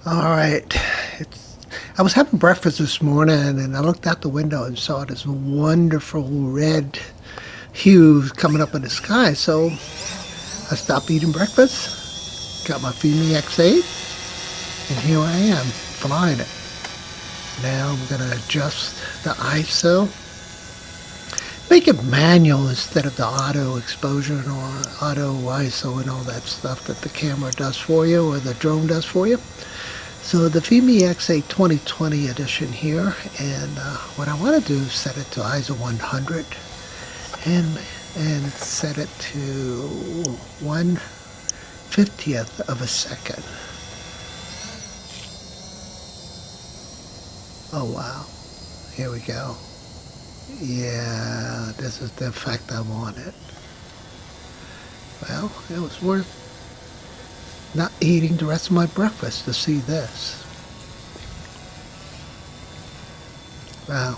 All right. It's I was having breakfast this morning and I looked out the window and saw this wonderful red hue coming up in the sky. So I stopped eating breakfast, got my Fimi X8, and here I am flying it. Now I'm going to adjust the ISO, make it manual instead of the auto exposure and auto ISO and all that stuff that the camera does for you or the drone does for you. So the Fimi X8 2020 edition here, and what I want to do is set it to ISO 100 and set it to 1/50th of a second. Oh wow, here we go. Yeah, this is the effect I wanted. Well, it was worth not eating the rest of my breakfast to see this. Wow.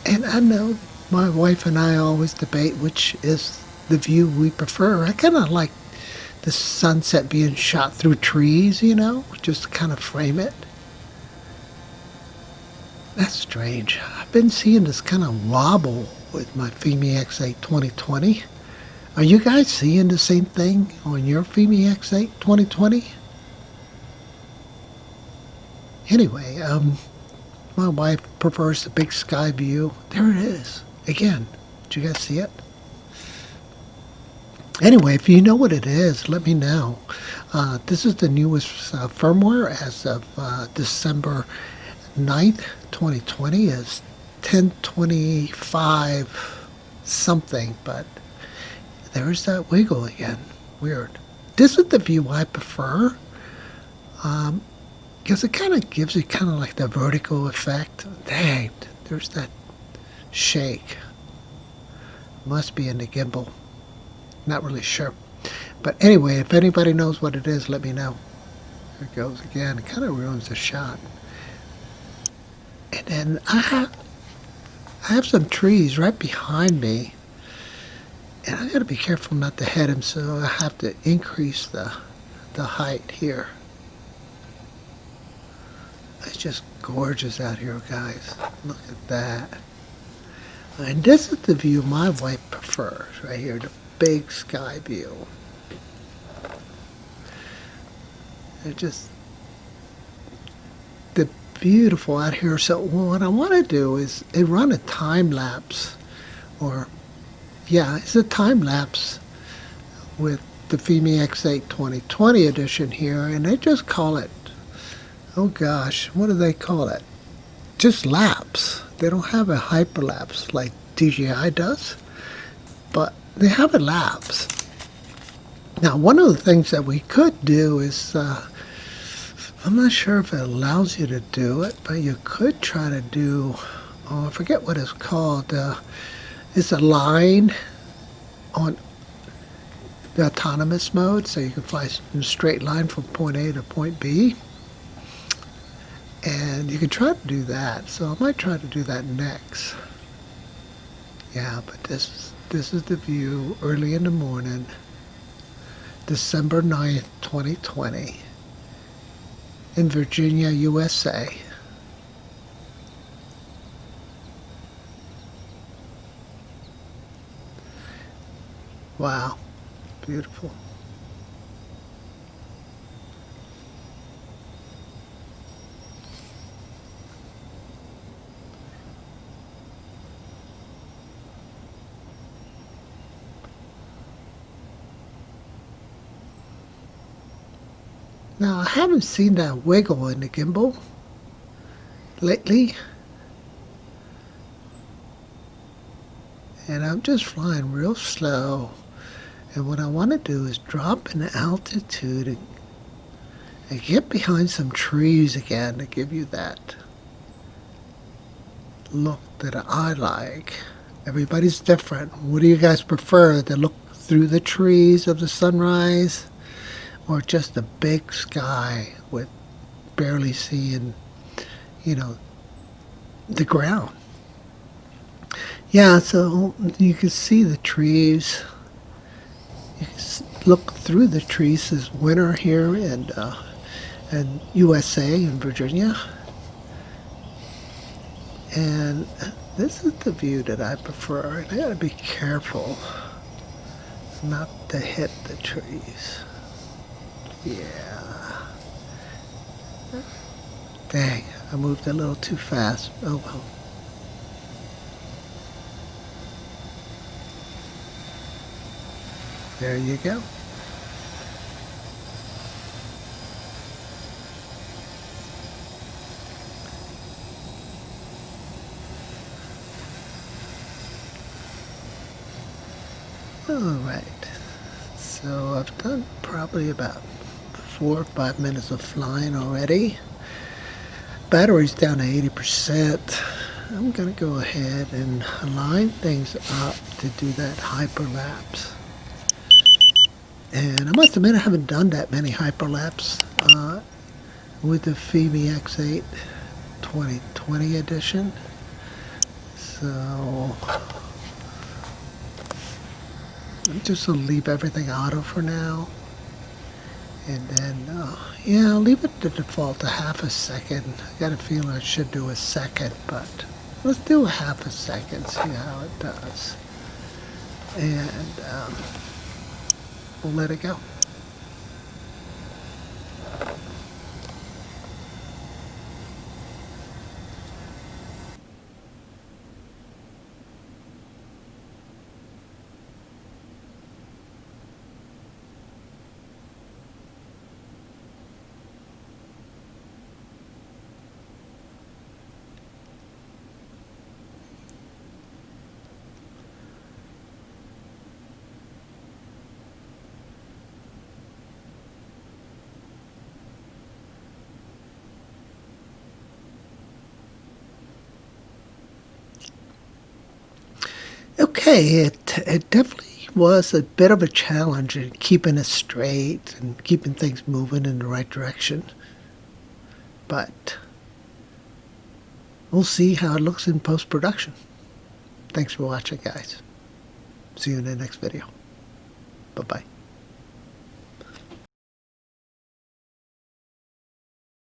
And I know my wife and I always debate which is the view we prefer. I kind of like the sunset being shot through trees, just to kind of frame it. That's strange. I've been seeing this kind of wobble with my Fimi X8 2020. Are you guys seeing the same thing on your Fimi X8 2020? Anyway, my wife prefers the big sky view. There it is. Again, did you guys see it? Anyway, if you know what it is, let me know. This is the newest firmware as of December 9th, 2020 is 1025 something, but there's that wiggle again. Weird. This is the view I prefer because it kind of gives you kind of like the vertical effect. Dang, there's that shake. Must be in the gimbal. Not really sure. But anyway, if anybody knows what it is, let me know. There it goes again. It kind of ruins the shot. And then I have some trees right behind me. And I gotta be careful not to hit him, so I have to increase the height here. It's just gorgeous out here, guys. Look at that. And this is the view my wife prefers, right here, the big sky view. It's just the beautiful out here. So what I want to do is run a time lapse, or yeah, it's a time lapse with the Fimi X8 2020 edition here, and they just call it, oh gosh, what do they call it? Just lapse. They don't have a hyperlapse like DJI does, but they have a lapse. Now, one of the things that we could do is, I'm not sure if it allows you to do it, but you could try to do, oh, I forget what it's called. It's a line on the autonomous mode, so you can fly in a straight line from point A to point B. And you can try to do that. So I might try to do that next. Yeah, but this is the view early in the morning, December 9th, 2020, in Virginia, USA. Wow, beautiful. Now, I haven't seen that wiggle in the gimbal lately, and I'm just flying real slow. And what I want to do is drop in altitude and get behind some trees again to give you that look that I like. Everybody's different. What do you guys prefer? To look through the trees of the sunrise, or just a big sky with barely seeing, the ground? Yeah, so you can see the trees. look through the trees this winter here in USA in Virginia. And this is the view that I prefer. And I gotta be careful not to hit the trees. Yeah. Dang, I moved a little too fast. Oh well. There you go. Alright, so I've done probably about 4 or 5 minutes of flying already. Battery's down to 80%. I'm going to go ahead and line things up to do that hyperlapse. And I must admit I haven't done that many hyperlapse with the Fimi X8 2020 edition. So I'm just going to leave everything auto for now. And then, yeah, I'll leave it to default to half a second. I got a feeling I should do a second, but let's do a half a second, see how it does. And we'll let it go. Okay, it definitely was a bit of a challenge in keeping it straight and keeping things moving in the right direction. But we'll see how it looks in post-production. Thanks for watching, guys. See you in the next video. Bye-bye.